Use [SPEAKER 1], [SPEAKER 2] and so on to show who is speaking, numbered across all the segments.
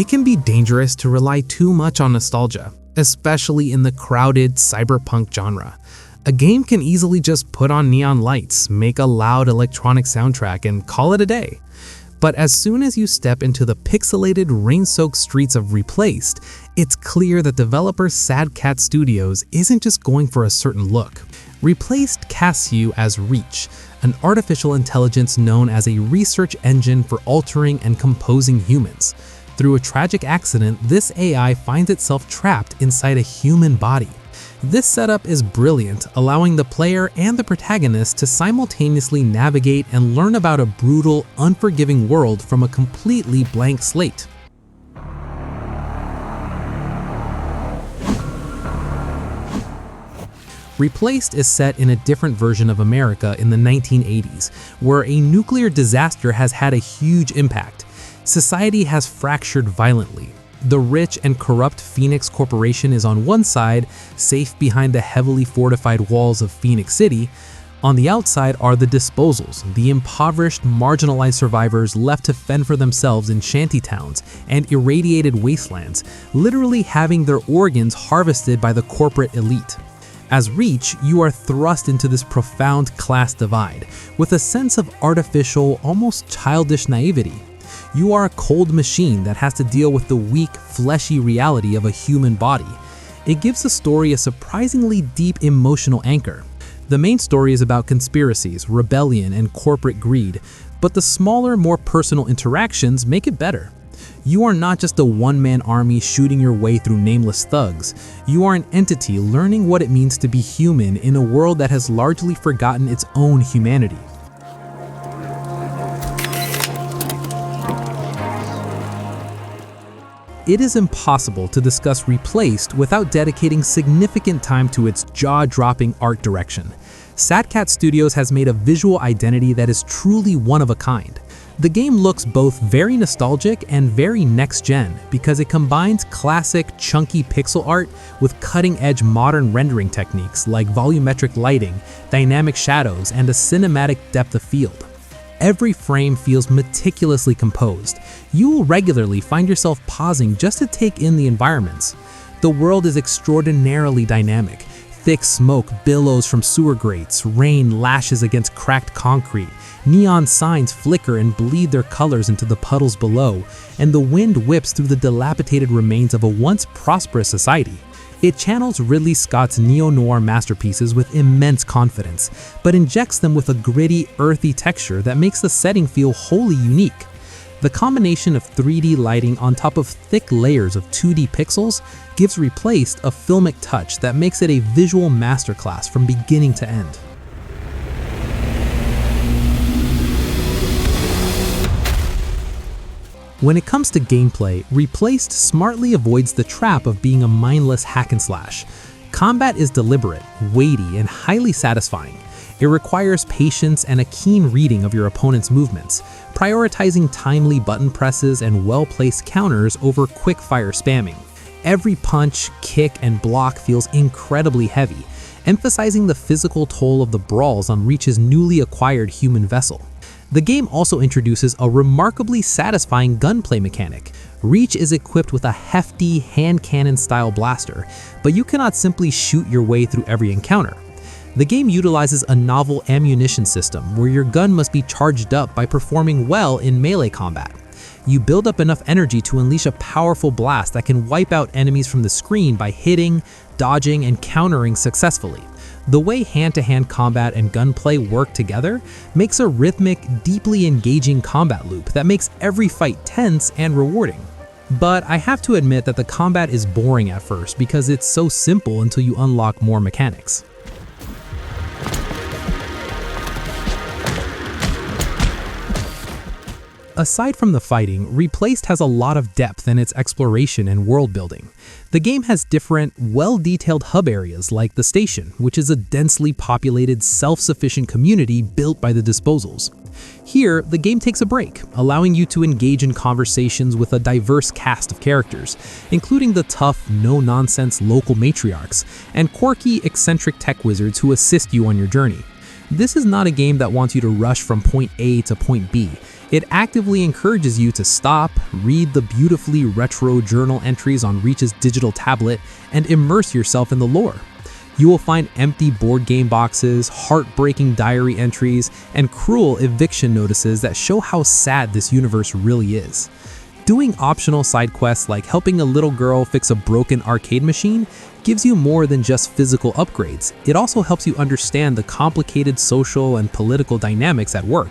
[SPEAKER 1] It can be dangerous to rely too much on nostalgia, especially in the crowded cyberpunk genre. A game can easily just put on neon lights, make a loud electronic soundtrack, and call it a day. But as soon as you step into the pixelated, rain-soaked streets of Replaced, it's clear that developer Sad Cat Studios isn't just going for a certain look. Replaced casts you as Reach, an artificial intelligence known as a research engine for altering and composing humans. Through a tragic accident, this AI finds itself trapped inside a human body. This setup is brilliant, allowing the player and the protagonist to simultaneously navigate and learn about a brutal, unforgiving world from a completely blank slate. Replaced is set in a different version of America in the 1980s, where a nuclear disaster has had a huge impact. Society has fractured violently. The rich and corrupt Phoenix Corporation is on one side, safe behind the heavily fortified walls of Phoenix City. On the outside are the disposals, the impoverished, marginalized survivors left to fend for themselves in shantytowns and irradiated wastelands, literally having their organs harvested by the corporate elite. As Reach, you are thrust into this profound class divide, with a sense of artificial, almost childish naivety. You are a cold machine that has to deal with the weak, fleshy reality of a human body. It gives the story a surprisingly deep emotional anchor. The main story is about conspiracies, rebellion, and corporate greed, but the smaller, more personal interactions make it better. You are not just a one-man army shooting your way through nameless thugs. You are an entity learning what it means to be human in a world that has largely forgotten its own humanity. It is impossible to discuss Replaced without dedicating significant time to its jaw-dropping art direction. Sad Cat Studios has made a visual identity that is truly one of a kind. The game looks both very nostalgic and very next-gen because it combines classic, chunky pixel art with cutting-edge modern rendering techniques like volumetric lighting, dynamic shadows, and a cinematic depth of field. Every frame feels meticulously composed. You will regularly find yourself pausing just to take in the environments. The world is extraordinarily dynamic. Thick smoke billows from sewer grates, rain lashes against cracked concrete, neon signs flicker and bleed their colors into the puddles below, and the wind whips through the dilapidated remains of a once prosperous society. It channels Ridley Scott's neo-noir masterpieces with immense confidence, but injects them with a gritty, earthy texture that makes the setting feel wholly unique. The combination of 3D lighting on top of thick layers of 2D pixels gives Replaced a filmic touch that makes it a visual masterclass from beginning to end. When it comes to gameplay, Replaced smartly avoids the trap of being a mindless hack and slash. Combat is deliberate, weighty, and highly satisfying. It requires patience and a keen reading of your opponent's movements, prioritizing timely button presses and well-placed counters over quick-fire spamming. Every punch, kick, and block feels incredibly heavy, emphasizing the physical toll of the brawls on Reach's newly acquired human vessel. The game also introduces a remarkably satisfying gunplay mechanic. Reach is equipped with a hefty hand cannon-style blaster, but you cannot simply shoot your way through every encounter. The game utilizes a novel ammunition system where your gun must be charged up by performing well in melee combat. You build up enough energy to unleash a powerful blast that can wipe out enemies from the screen by hitting, dodging, and countering successfully. The way hand-to-hand combat and gunplay work together makes a rhythmic, deeply engaging combat loop that makes every fight tense and rewarding. But I have to admit that the combat is boring at first because it's so simple until you unlock more mechanics. Aside from the fighting, Replaced has a lot of depth in its exploration and world building. The game has different, well-detailed hub areas like the station, which is a densely populated, self-sufficient community built by the disposals. Here, the game takes a break, allowing you to engage in conversations with a diverse cast of characters, including the tough, no-nonsense local matriarchs and quirky, eccentric tech wizards who assist you on your journey. This is not a game that wants you to rush from point A to point B. It actively encourages you to stop, read the beautifully retro journal entries on Reach's digital tablet, and immerse yourself in the lore. You will find empty board game boxes, heartbreaking diary entries, and cruel eviction notices that show how sad this universe really is. Doing optional side quests like helping a little girl fix a broken arcade machine gives you more than just physical upgrades. It also helps you understand the complicated social and political dynamics at work.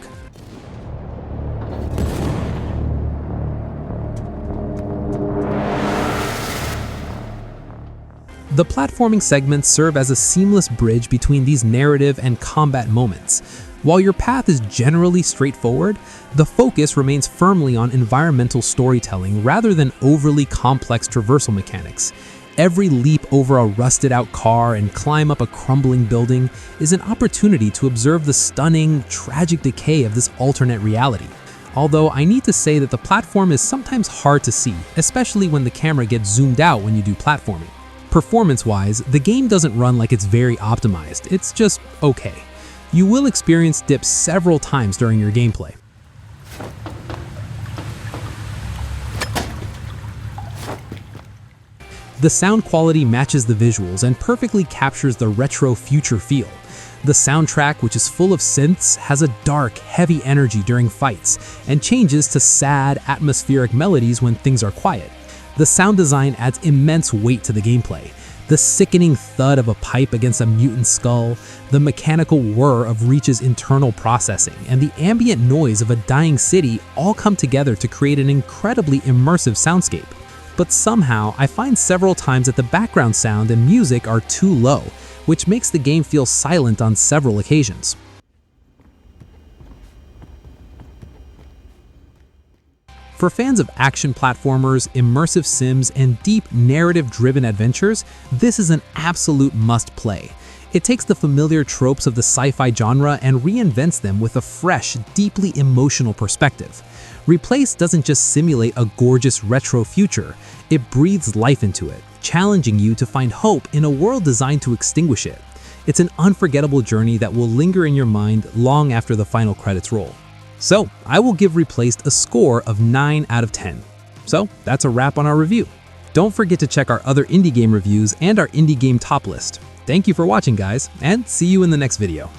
[SPEAKER 1] The platforming segments serve as a seamless bridge between these narrative and combat moments. While your path is generally straightforward, the focus remains firmly on environmental storytelling rather than overly complex traversal mechanics. Every leap over a rusted-out car and climb up a crumbling building is an opportunity to observe the stunning, tragic decay of this alternate reality. Although I need to say that the platform is sometimes hard to see, especially when the camera gets zoomed out when you do platforming. Performance-wise, the game doesn't run like it's very optimized, it's just okay. You will experience dips several times during your gameplay. The sound quality matches the visuals and perfectly captures the retro future feel. The soundtrack, which is full of synths, has a dark, heavy energy during fights and changes to sad, atmospheric melodies when things are quiet. The sound design adds immense weight to the gameplay. The sickening thud of a pipe against a mutant skull, the mechanical whir of Reach's internal processing, and the ambient noise of a dying city all come together to create an incredibly immersive soundscape. But somehow, I find several times that the background sound and music are too low, which makes the game feel silent on several occasions. For fans of action platformers, immersive sims, and deep narrative-driven adventures, this is an absolute must-play. It takes the familiar tropes of the sci-fi genre and reinvents them with a fresh, deeply emotional perspective. Replace doesn't just simulate a gorgeous retro future, it breathes life into it, challenging you to find hope in a world designed to extinguish it. It's an unforgettable journey that will linger in your mind long after the final credits roll. So, I will give Replaced a score of 9 out of 10. So, that's a wrap on our review. Don't forget to check our other indie game reviews and our indie game top list. Thank you for watching, guys, and see you in the next video.